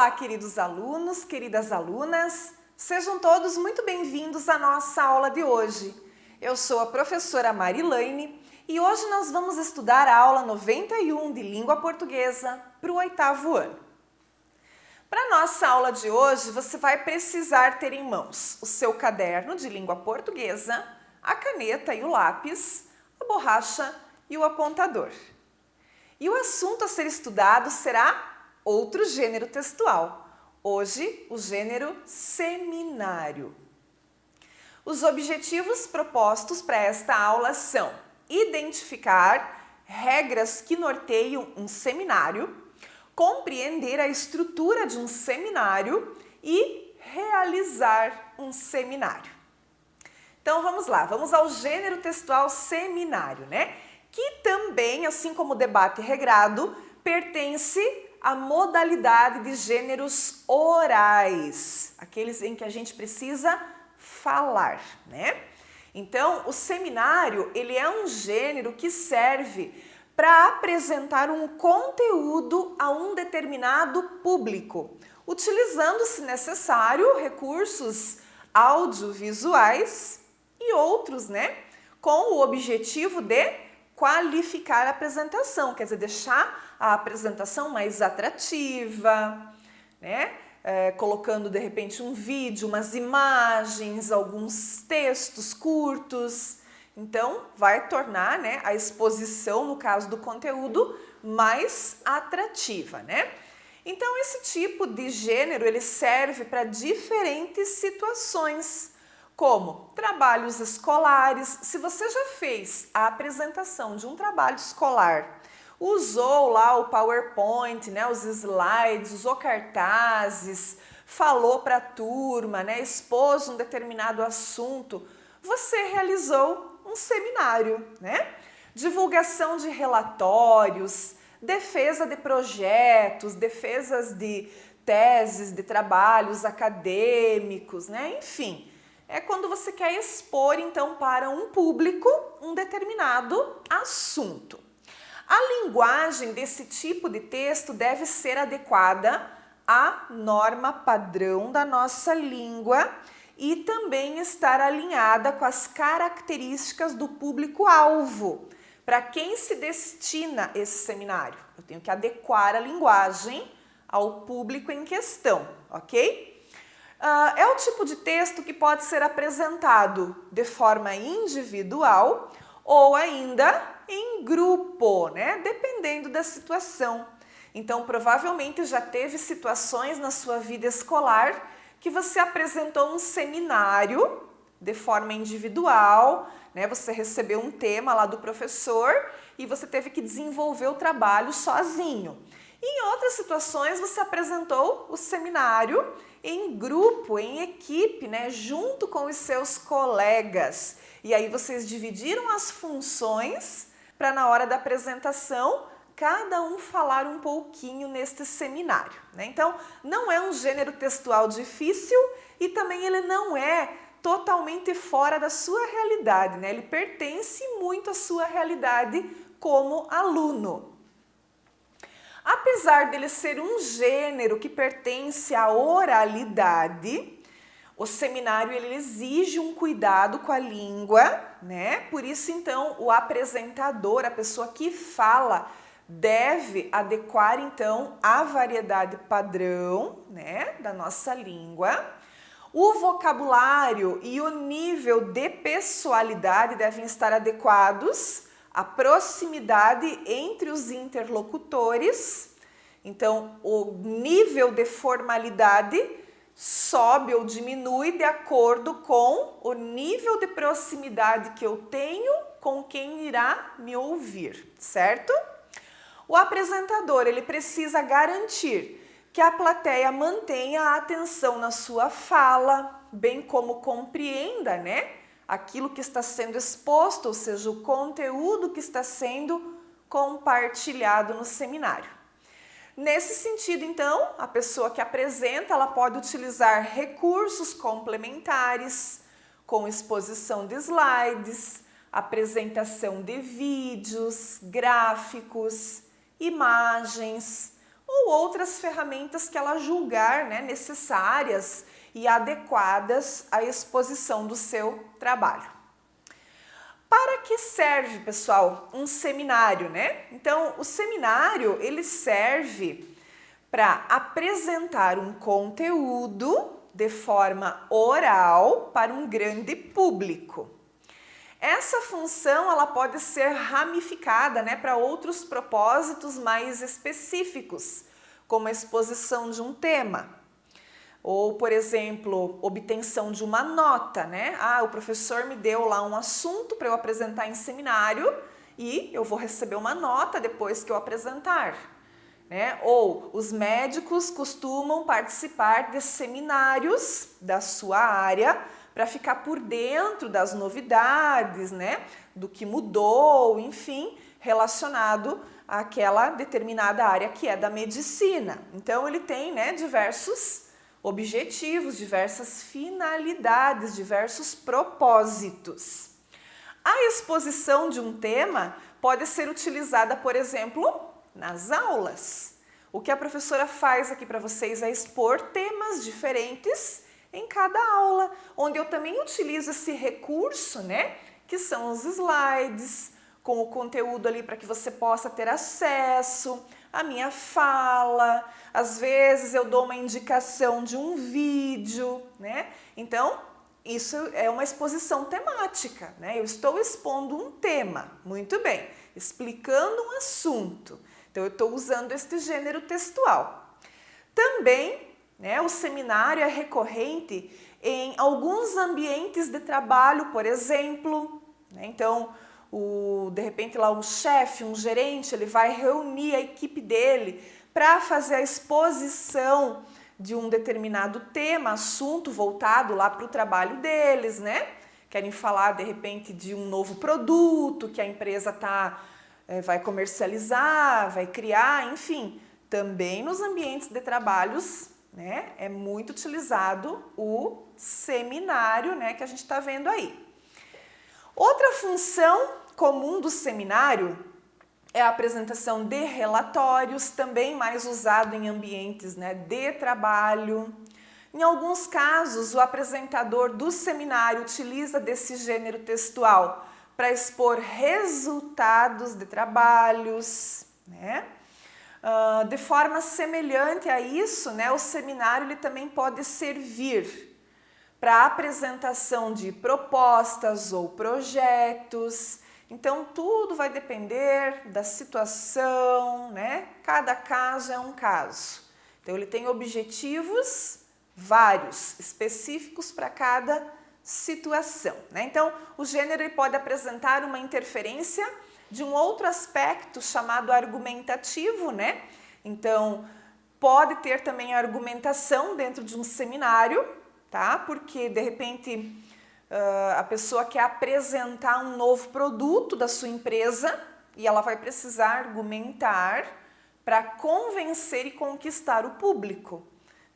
Olá, queridos alunos, queridas alunas, sejam todos muito bem-vindos à nossa aula de hoje. Eu sou a professora Marilane e hoje nós vamos estudar a aula 91 de Língua Portuguesa para o 8º ano. Para a nossa aula de hoje, você vai precisar ter em mãos o seu caderno de língua portuguesa, a caneta e o lápis, a borracha e o apontador. E o assunto a ser estudado será outro gênero textual. Hoje, o gênero seminário. Os objetivos propostos para esta aula são identificar regras que norteiam um seminário, compreender a estrutura de um seminário e realizar um seminário. Então vamos lá, vamos ao gênero textual seminário, né? Que também, assim como o debate regrado, pertence à modalidade de gêneros orais, aqueles em que a gente precisa falar, né? Então, o seminário, ele é um gênero que serve para apresentar um conteúdo a um determinado público, utilizando, se necessário, recursos audiovisuais e outros, né? Com o objetivo de qualificar a apresentação, quer dizer, deixar a apresentação mais atrativa, né? Colocando de repente um vídeo, umas imagens, alguns textos curtos. Então, vai tornar, né, a exposição, no caso do conteúdo, mais atrativa, né? Então, esse tipo de gênero, ele serve para diferentes situações, como trabalhos escolares. Se você já fez a apresentação de um trabalho escolar, usou lá o PowerPoint, né, os slides, usou cartazes, falou para a turma, né, expôs um determinado assunto, você realizou um seminário, né? Divulgação de relatórios, defesa de projetos, defesas de teses, de trabalhos acadêmicos, né? Enfim, é quando você quer expor, então, para um público um determinado assunto. A linguagem desse tipo de texto deve ser adequada à norma padrão da nossa língua e também estar alinhada com as características do público-alvo. Para quem se destina esse seminário? Eu tenho que adequar a linguagem ao público em questão, ok? É o tipo de texto que pode ser apresentado de forma individual ou ainda em grupo, né? Dependendo da situação. Então, provavelmente já teve situações na sua vida escolar que você apresentou um seminário de forma individual, né? Você recebeu um tema lá do professor e você teve que desenvolver o trabalho sozinho. Em outras situações, você apresentou o seminário em grupo, em equipe, né? Junto com os seus colegas. E aí vocês dividiram as funções para, na hora da apresentação, cada um falar um pouquinho neste seminário, né? Então, não é um gênero textual difícil e também ele não é totalmente fora da sua realidade, né? Ele pertence muito à sua realidade como aluno. Apesar dele ser um gênero que pertence à oralidade, o seminário ele exige um cuidado com a língua, né? Por isso, então, o apresentador, a pessoa que fala, deve adequar, então, a variedade padrão, né, da nossa língua. O vocabulário e o nível de pessoalidade devem estar adequados à proximidade entre os interlocutores. Então, o nível de formalidade sobe ou diminui de acordo com o nível de proximidade que eu tenho com quem irá me ouvir, certo? O apresentador, ele precisa garantir que a plateia mantenha a atenção na sua fala, bem como compreenda, né, aquilo que está sendo exposto, ou seja, o conteúdo que está sendo compartilhado no seminário. Nesse sentido, então, a pessoa que apresenta, ela pode utilizar recursos complementares, com exposição de slides, apresentação de vídeos, gráficos, imagens, ou outras ferramentas que ela julgar, né, necessárias e adequadas à exposição do seu trabalho. Para que serve, pessoal, um seminário, né? Então, o seminário, ele serve para apresentar um conteúdo de forma oral para um grande público. Essa função ela pode ser ramificada, né, para outros propósitos mais específicos, como a exposição de um tema. Ou, por exemplo, obtenção de uma nota, né? O professor me deu lá um assunto para eu apresentar em seminário e eu vou receber uma nota depois que eu apresentar, né? Ou os médicos costumam participar de seminários da sua área para ficar por dentro das novidades, né? Do que mudou, enfim, relacionado àquela determinada área que é da medicina. Então, ele tem, né, diversos objetivos, diversas finalidades, diversos propósitos. A exposição de um tema pode ser utilizada, por exemplo, nas aulas. O que a professora faz aqui para vocês é expor temas diferentes em cada aula, onde eu também utilizo esse recurso, né, que são os slides, com o conteúdo ali para que você possa ter acesso, a minha fala, às vezes eu dou uma indicação de um vídeo, né? Então, isso é uma exposição temática, né? Eu estou expondo um tema, muito bem, explicando um assunto. Então, eu estou usando este gênero textual. Também, né, o seminário é recorrente em alguns ambientes de trabalho, por exemplo, né? Então, de repente lá um chefe, um gerente, ele vai reunir a equipe dele para fazer a exposição de um determinado tema, assunto voltado lá para o trabalho deles, né? Querem falar de repente de um novo produto que a empresa vai comercializar, vai criar, enfim. Também nos ambientes de trabalhos, né, é muito utilizado o seminário, né, que a gente está vendo aí. Outra função comum do seminário é a apresentação de relatórios, também mais usado em ambientes, né, de trabalho. Em alguns casos, o apresentador do seminário utiliza desse gênero textual para expor resultados de trabalhos, né? De forma semelhante a isso, né, o seminário ele também pode servir para a apresentação de propostas ou projetos. Então, tudo vai depender da situação, né? Cada caso é um caso. Então, ele tem objetivos vários, específicos para cada situação, né? Então, o gênero ele pode apresentar uma interferência de um outro aspecto chamado argumentativo, né? Então, pode ter também a argumentação dentro de um seminário, tá? Porque, de repente, a pessoa quer apresentar um novo produto da sua empresa e ela vai precisar argumentar para convencer e conquistar o público,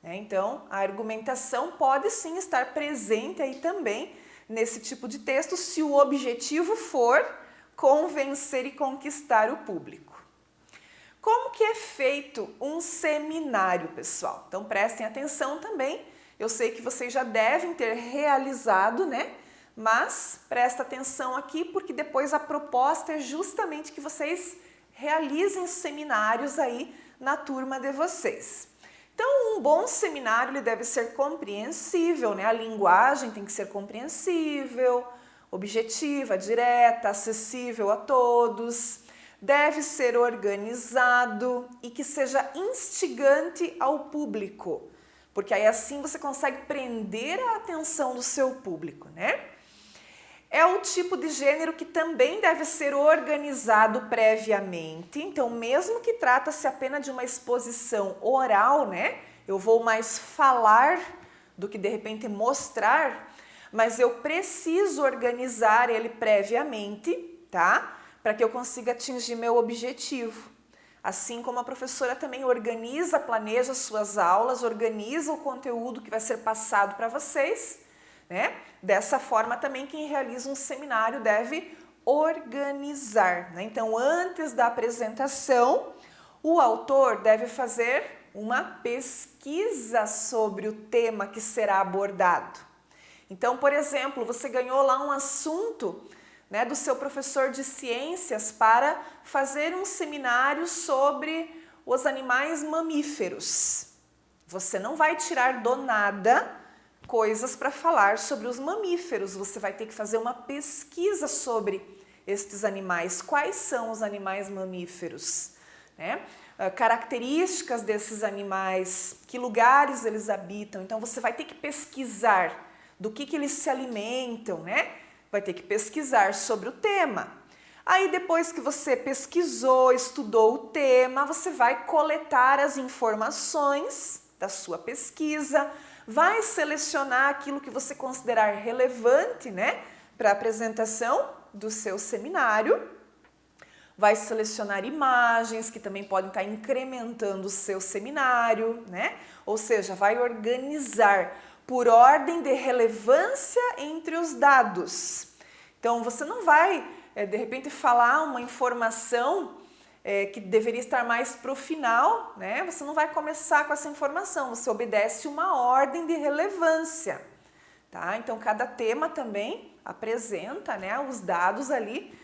né? Então, a argumentação pode sim estar presente aí também nesse tipo de texto, se o objetivo for convencer e conquistar o público. Como que é feito um seminário, pessoal? Então, prestem atenção também. Eu sei que vocês já devem ter realizado, né? Mas presta atenção aqui porque depois a proposta é justamente que vocês realizem seminários aí na turma de vocês. Então, um bom seminário ele deve ser compreensível, né? A linguagem tem que ser compreensível, objetiva, direta, acessível a todos. Deve ser organizado e que seja instigante ao público, porque aí assim você consegue prender a atenção do seu público, né? É o tipo de gênero que também deve ser organizado previamente. Então, mesmo que trata-se apenas de uma exposição oral, né? Eu vou mais falar do que de repente mostrar, mas eu preciso organizar ele previamente, tá? Para que eu consiga atingir meu objetivo. Assim como a professora também organiza, planeja suas aulas, organiza o conteúdo que vai ser passado para vocês, né? Dessa forma também quem realiza um seminário deve organizar, né? Então, antes da apresentação, O autor deve fazer uma pesquisa sobre o tema que será abordado. Então, por exemplo, você ganhou lá um assunto, né, do seu professor de ciências para fazer um seminário sobre os animais mamíferos. Você não vai tirar do nada coisas para falar sobre os mamíferos, você vai ter que fazer uma pesquisa sobre estes animais. Quais são os animais mamíferos, né? Características desses animais, que lugares eles habitam. Então você vai ter que pesquisar do que eles se alimentam, né? Vai ter que pesquisar sobre o tema. Aí depois que você pesquisou, estudou o tema, você vai coletar as informações da sua pesquisa, vai selecionar aquilo que você considerar relevante, né, para a apresentação do seu seminário, vai selecionar imagens que também podem estar incrementando o seu seminário, né? Ou seja, vai organizar por ordem de relevância entre os dados. Então, você não vai, de repente, falar uma informação que deveria estar mais para o final, né? Você não vai começar com essa informação, você obedece uma ordem de relevância, tá? Então, cada tema também apresenta, né, os dados ali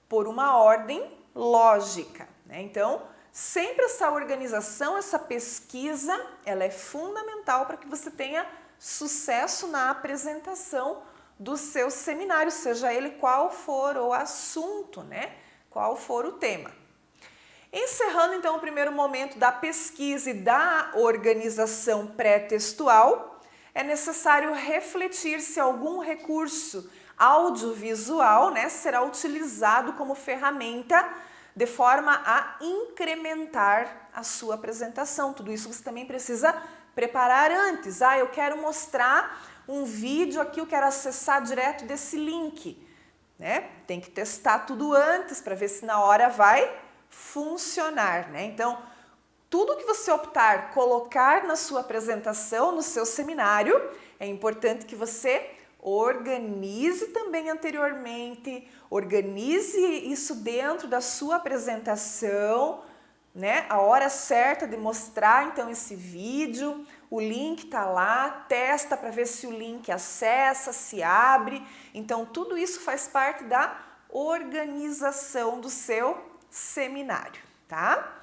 por uma ordem lógica, né? Então, sempre essa organização, essa pesquisa, ela é fundamental para que você tenha sucesso na apresentação do seu seminário, seja ele qual for o assunto, né? Qual for o tema. Encerrando então o primeiro momento da pesquisa e da organização pré-textual, é necessário refletir se algum recurso audiovisual, né, será utilizado como ferramenta de forma a incrementar a sua apresentação. Tudo isso você também precisa preparar antes. Eu quero mostrar um vídeo aqui, eu quero acessar direto desse link, né? Tem que testar tudo antes para ver se na hora vai funcionar, né? Então, tudo que você optar colocar na sua apresentação, no seu seminário, é importante que você organize também anteriormente, organize isso dentro da sua apresentação, né? A hora certa de mostrar então esse vídeo, o link tá lá, testa para ver se o link acessa, se abre. Então tudo isso faz parte da organização do seu seminário, tá?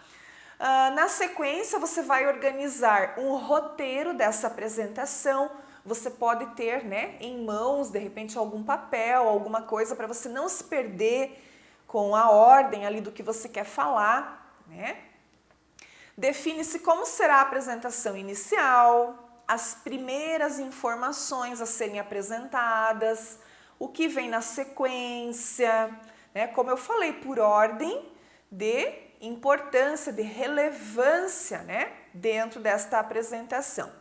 Na sequência você vai organizar um roteiro dessa apresentação. Você pode ter, né, em mãos, de repente, algum papel, alguma coisa para você não se perder com a ordem ali do que você quer falar, né? Define-se como será a apresentação inicial, as primeiras informações a serem apresentadas, o que vem na sequência, né? Como eu falei, por ordem de importância, de relevância, né, dentro desta apresentação.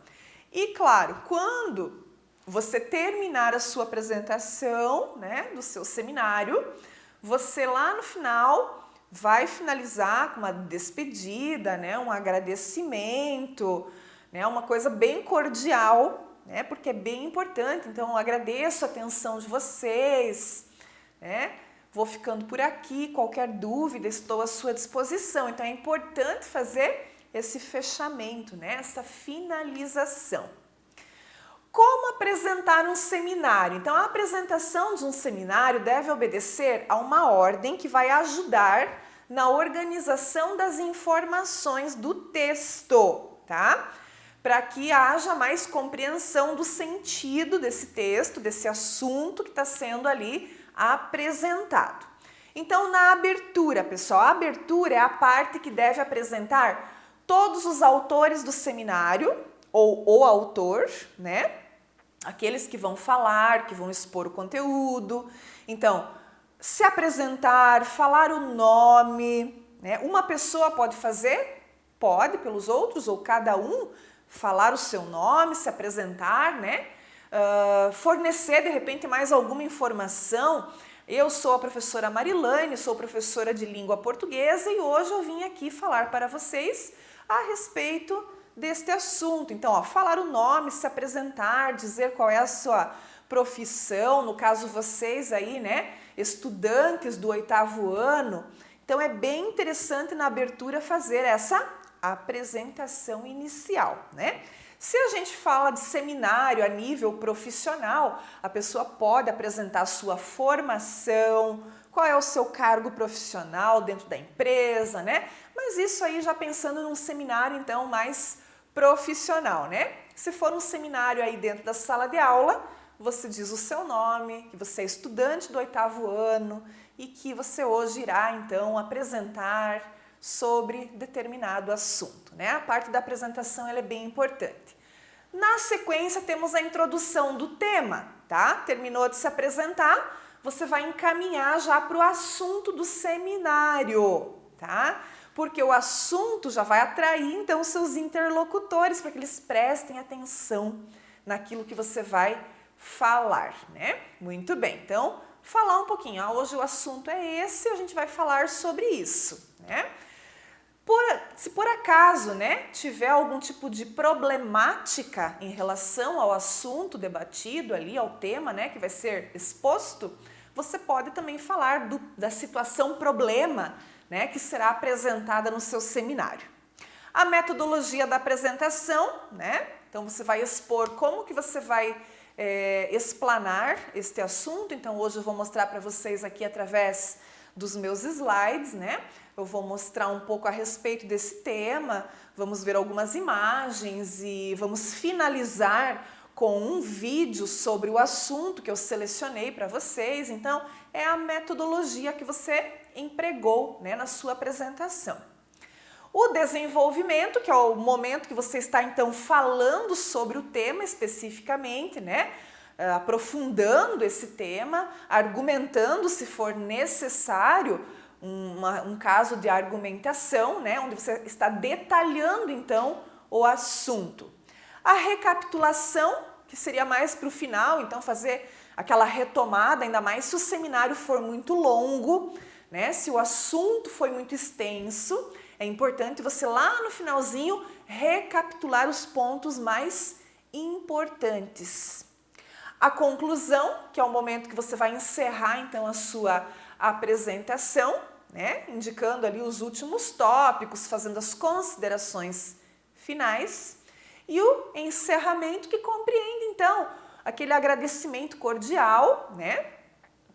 E claro, quando você terminar a sua apresentação, né, do seu seminário, você lá no final vai finalizar com uma despedida, né, um agradecimento, né, uma coisa bem cordial, né, porque é bem importante. Então, eu agradeço a atenção de vocês, né, vou ficando por aqui, qualquer dúvida estou à sua disposição. Então, é importante fazer esse fechamento, né, essa finalização. Como apresentar um seminário? Então, a apresentação de um seminário deve obedecer a uma ordem que vai ajudar na organização das informações do texto, tá? Para que haja mais compreensão do sentido desse texto, desse assunto que está sendo ali apresentado. Então, na abertura, pessoal, a abertura é a parte que deve apresentar todos os autores do seminário, ou o autor, né? Aqueles que vão falar, que vão expor o conteúdo. Então, se apresentar, falar o nome, né? Uma pessoa pode fazer? Pode, pelos outros, ou cada um, falar o seu nome, se apresentar, né? Fornecer, de repente, mais alguma informação. Eu sou a professora Marilane, sou professora de língua portuguesa e hoje eu vim aqui falar para vocês a respeito deste assunto. Então, falar o nome, se apresentar, dizer qual é a sua profissão, no caso vocês aí, né, estudantes do 8º ano. Então é bem interessante na abertura fazer essa apresentação inicial, né? Se a gente fala de seminário a nível profissional, a pessoa pode apresentar a sua formação, qual é o seu cargo profissional dentro da empresa, né? Mas isso aí já pensando num seminário então mais profissional, né? Se for um seminário aí dentro da sala de aula, você diz o seu nome, que você é estudante do 8º ano e que você hoje irá então apresentar sobre determinado assunto, né? A parte da apresentação ela é bem importante. Na sequência temos a introdução do tema, tá? Terminou de se apresentar, você vai encaminhar já para o assunto do seminário, tá? Porque o assunto já vai atrair então os seus interlocutores para que eles prestem atenção naquilo que você vai falar, né? Muito bem, então falar um pouquinho, hoje o assunto é esse, a gente vai falar sobre isso, né? Se por acaso, né, tiver algum tipo de problemática em relação ao assunto debatido ali, ao tema, né, que vai ser exposto, você pode também falar da situação problema, né, que será apresentada no seu seminário. A metodologia da apresentação, né, então você vai expor como que você vai explanar este assunto. Então hoje eu vou mostrar para vocês aqui através dos meus slides, né? Eu vou mostrar um pouco a respeito desse tema, vamos ver algumas imagens e vamos finalizar com um vídeo sobre o assunto que eu selecionei para vocês. Então, é a metodologia que você empregou, né, na sua apresentação. O desenvolvimento, que é o momento que você está então falando sobre o tema especificamente, né? Aprofundando esse tema, argumentando se for necessário um caso de argumentação, né? Onde você está detalhando então o assunto. A recapitulação, que seria mais para o final, então fazer aquela retomada, ainda mais se o seminário for muito longo, né? Se o assunto foi muito extenso, é importante você lá no finalzinho recapitular os pontos mais importantes. A conclusão, que é o momento que você vai encerrar então a sua apresentação, né? Indicando ali os últimos tópicos, fazendo as considerações finais. E o encerramento, que compreende então aquele agradecimento cordial, né?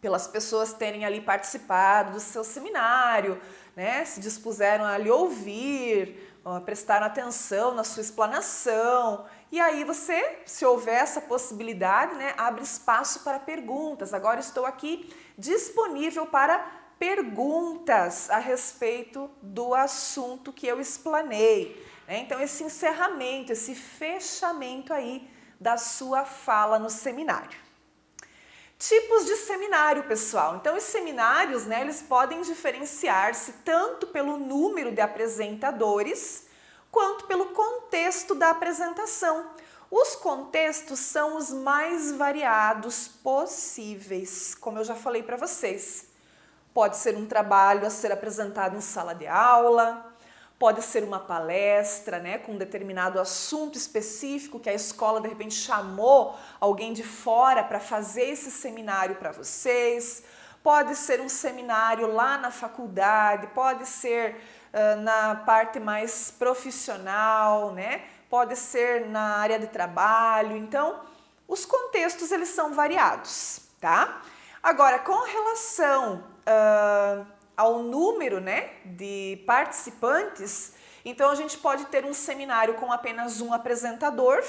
Pelas pessoas terem ali participado do seu seminário, né? Se dispuseram a lhe ouvir, prestaram atenção na sua explanação. E aí você, se houver essa possibilidade, né, abre espaço para perguntas. Agora estou aqui disponível para perguntas a respeito do assunto que eu explanei, né? Então esse encerramento, esse fechamento aí da sua fala no seminário. Tipos de seminário, pessoal. Então, os seminários, né, eles podem diferenciar-se tanto pelo número de apresentadores, quanto pelo contexto da apresentação. Os contextos são os mais variados possíveis, como eu já falei para vocês. Pode ser um trabalho a ser apresentado em sala de aula, pode ser uma palestra, né, com um determinado assunto específico que a escola de repente chamou alguém de fora para fazer esse seminário para vocês. Pode ser um seminário lá na faculdade, pode ser na parte mais profissional, né? Pode ser na área de trabalho. Então, os contextos eles são variados, tá? Agora, com relação ao número, né, de participantes, então a gente pode ter um seminário com apenas um apresentador,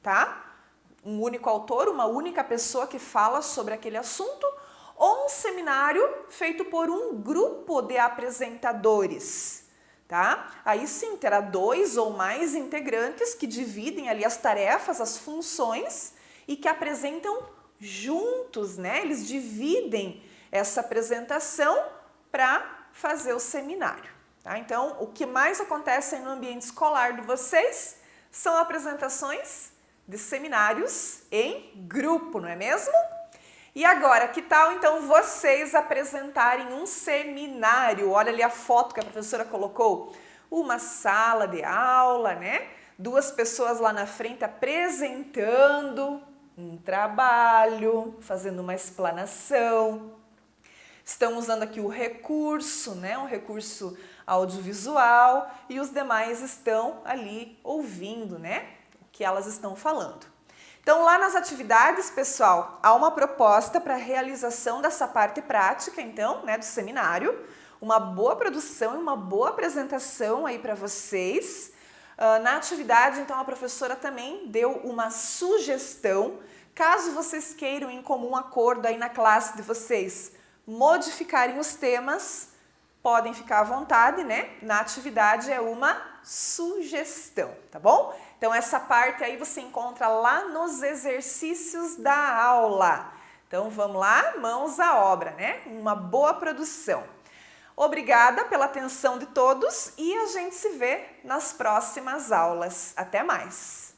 tá? Um único autor, uma única pessoa que fala sobre aquele assunto, ou um seminário feito por um grupo de apresentadores, tá? Aí sim, terá 2 ou mais integrantes que dividem ali as tarefas, as funções e que apresentam juntos, né? Eles dividem essa apresentação para fazer o seminário, tá? Então, o que mais acontece no ambiente escolar de vocês são apresentações de seminários em grupo, não é mesmo? E agora, que tal então vocês apresentarem um seminário? Olha ali a foto que a professora colocou. Uma sala de aula, né? 2 pessoas lá na frente apresentando um trabalho, fazendo uma explanação. estão usando aqui o recurso, né? Um recurso audiovisual, e os demais estão ali ouvindo, né? O que elas estão falando. Então, lá nas atividades, pessoal, há uma proposta para a realização dessa parte prática, então, né, do seminário. Uma boa produção e uma boa apresentação aí para vocês. Na atividade, então, a professora também deu uma sugestão. Caso vocês queiram, em comum acordo aí na classe de vocês, modificarem os temas, podem ficar à vontade, né? Na atividade é uma sugestão, tá bom? Então essa parte aí você encontra lá nos exercícios da aula. Então vamos lá, mãos à obra, né? Uma boa produção. Obrigada pela atenção de todos e a gente se vê nas próximas aulas. Até mais!